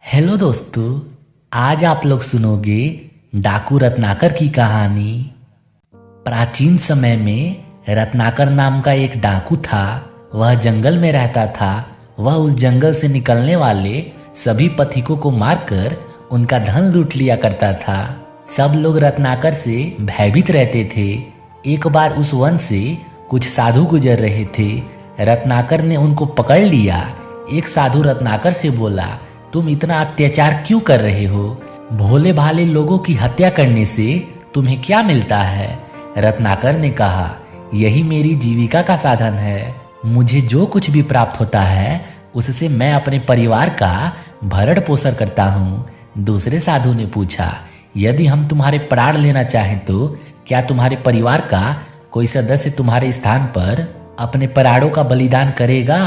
Hello दोस्तों, आज आप लोग सुनोगे डाकू रत्नाकर की कहानी। प्राचीन समय में रत्नाकर नाम का एक डाकू था। वह जंगल में रहता था। वह उस जंगल से निकलने वाले सभी पथिकों को मारकर उनका धन लूट लिया करता था। सब लोग रत्नाकर से भयभीत रहते थे। एक बार उस वन से कुछ साधु गुजर रहे थे। रत्नाकर ने उनको पकड़ लिया। एक साधु रत्नाकर से बोला, तुम इतना अत्याचार क्यों कर रहे हो? भोले भाले लोगों की हत्या करने से तुम्हें क्या मिलता है? रत्नाकर ने कहा, यही मेरी जीविका का साधन है। मुझे जो कुछ भी प्राप्त होता है उससे मैं अपने परिवार का भरण पोषण करता हूँ। दूसरे साधु ने पूछा, यदि हम तुम्हारे प्राण लेना चाहें तो क्या तुम्हारे परिवार का कोई सदस्य तुम्हारे स्थान पर अपने प्राणों का बलिदान करेगा?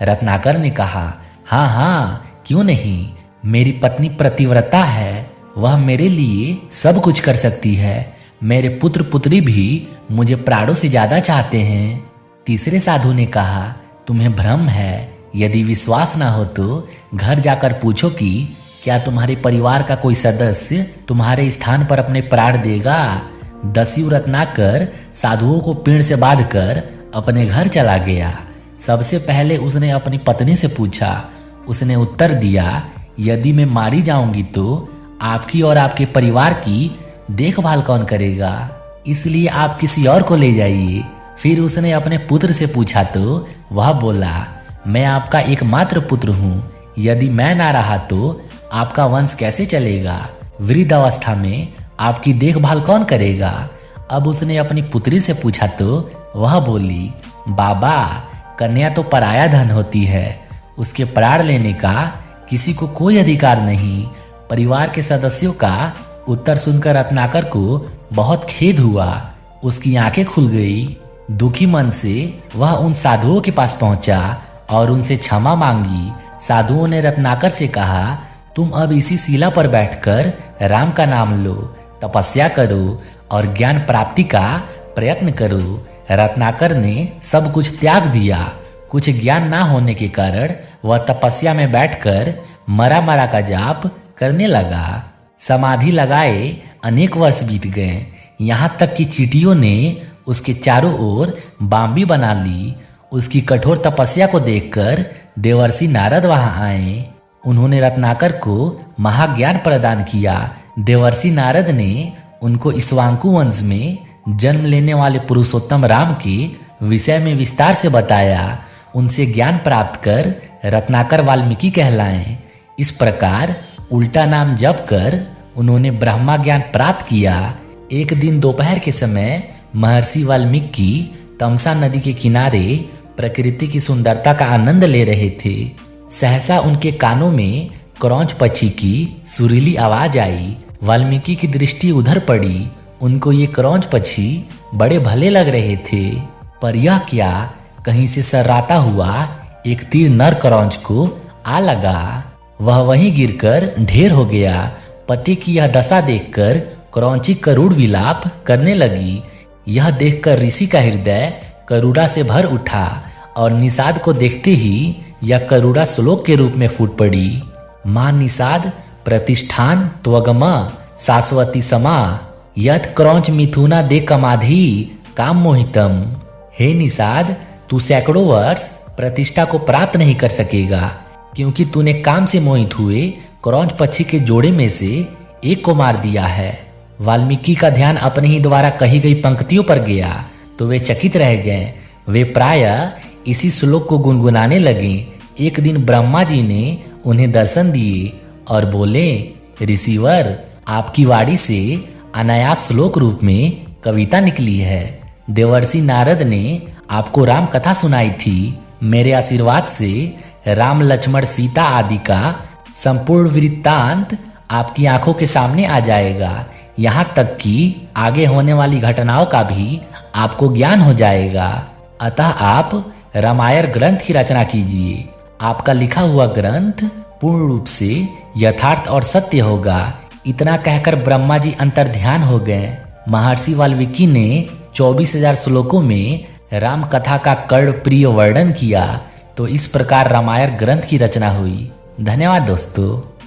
रत्नाकर ने कहा, हाँ हाँ, क्यों नहीं। मेरी पत्नी प्रतिव्रता है। वह मेरे लिए सब कुछ कर सकती है। मेरे पुत्र पुत्री भी मुझे प्राणों से ज्यादा चाहते हैं। तीसरे साधु ने कहा, तुम्हें भ्रम है। यदि विश्वास ना हो तो घर जाकर पूछो कि क्या तुम्हारे परिवार का कोई सदस्य तुम्हारे स्थान पर अपने प्राण देगा। दस्यु रत्नाकर साधुओं को पेड़ से बांधकर अपने घर चला गया। सबसे पहले उसने अपनी पत्नी से पूछा। उसने उत्तर दिया, यदि मैं मारी जाऊंगी तो आपकी और आपके परिवार की देखभाल कौन करेगा? इसलिए आप किसी और को ले जाइए। फिर उसने अपने पुत्र से पूछा तो वह बोला, मैं आपका एकमात्र पुत्र हूँ। यदि मैं ना रहा तो आपका वंश कैसे चलेगा? वृद्ध अवस्था में आपकी देखभाल कौन करेगा? अब उसने अपनी पुत्री से पूछा तो वह बोली, बाबा, कन्या तो पराया धन होती है। उसके प्राण लेने का किसी को कोई अधिकार नहीं। परिवार के सदस्यों का उत्तर सुनकर रत्नाकर को बहुत खेद हुआ। उसकी आंखें खुल गई। दुखी मन से वह उन साधुओं के पास पहुंचा और उनसे क्षमा मांगी। साधुओं ने रत्नाकर से कहा, तुम अब इसी शिला पर बैठकर राम का नाम लो, तपस्या करो और ज्ञान प्राप्ति का प्रयत्न करो। रत्नाकर ने सब कुछ त्याग दिया। कुछ ज्ञान ना होने के कारण वह तपस्या में बैठकर मरा मरा का जाप करने लगा। समाधि लगाए अनेक वर्ष बीत गए। यहाँ तक कि चींटियों ने उसके चारों ओर बांबी बना ली। उसकी कठोर तपस्या को देखकर देवर्षि नारद वहां आए। उन्होंने रत्नाकर को महाज्ञान प्रदान किया। देवर्षि नारद ने उनको इक्ष्वाकु वंश में जन्म लेने वाले पुरुषोत्तम राम के विषय में विस्तार से बताया। उनसे ज्ञान प्राप्त कर रत्नाकर वाल्मीकि कहलाए। इस प्रकार उल्टा नाम जप कर उन्होंने ब्रह्मा ज्ञान प्राप्त किया। एक दिन दोपहर के समय महर्षि वाल्मीकि तमसा नदी के किनारे प्रकृति की सुंदरता का आनंद ले रहे थे। सहसा उनके कानों में क्रौंच पक्षी की सुरीली आवाज आई। वाल्मीकि की दृष्टि उधर पड़ी। उनको ये क्रौंच पक्षी बड़े भले लग रहे थे। पर यह क्या, कहीं से सर्राता हुआ एक तीर नर क्रौंच को आ लगा। वह वहीं गिरकर ढेर हो गया। पति की यह दशा देखकर क्रौंची करुण विलाप करने लगी। यह देखकर ऋषि का हृदय करुणा से भर उठा और निषाद को देखते ही यह करुणा श्लोक के रूप में फूट पड़ी। मां निषाद प्रतिष्ठान त्वगमा शाश्वती समा यत क्रौंच मिथुना दे कमाधि काम मोहितम। हे निषाद, तू सैकड़ों वर्ष प्रतिष्ठा को प्राप्त नहीं कर सकेगा, क्योंकि तूने काम से मोहित हुए क्रौंच पक्षी के जोड़े में से एक को मार दिया है। वाल्मीकि का ध्यान अपने ही द्वारा कही गई पंक्तियों पर गया तो वे चकित रह गए। वे प्रायः इसी श्लोक को गुनगुनाने लगे। एक दिन ब्रह्मा जी ने उन्हें दर्शन दिए और बोले, ऋषिवर, आपकी वाणी से अनायास श्लोक रूप में कविता निकली है। देवर्षि नारद ने आपको राम कथा सुनाई थी। मेरे आशीर्वाद से राम लक्ष्मण सीता आदि का संपूर्ण वृत्तांत आपकी आंखों के सामने आ जाएगा। यहाँ तक कि आगे होने वाली घटनाओं का भी आपको ज्ञान हो जाएगा। अतः आप रामायण ग्रंथ की रचना कीजिए। आपका लिखा हुआ ग्रंथ पूर्ण रूप से यथार्थ और सत्य होगा। इतना कहकर ब्रह्मा जी अंतर्ध्यान हो गए। महर्षि वाल्मीकि ने 24,000 श्लोकों में राम कथा का कर्ण प्रिय वर्णन किया। तो इस प्रकार रामायण ग्रंथ की रचना हुई। धन्यवाद दोस्तों।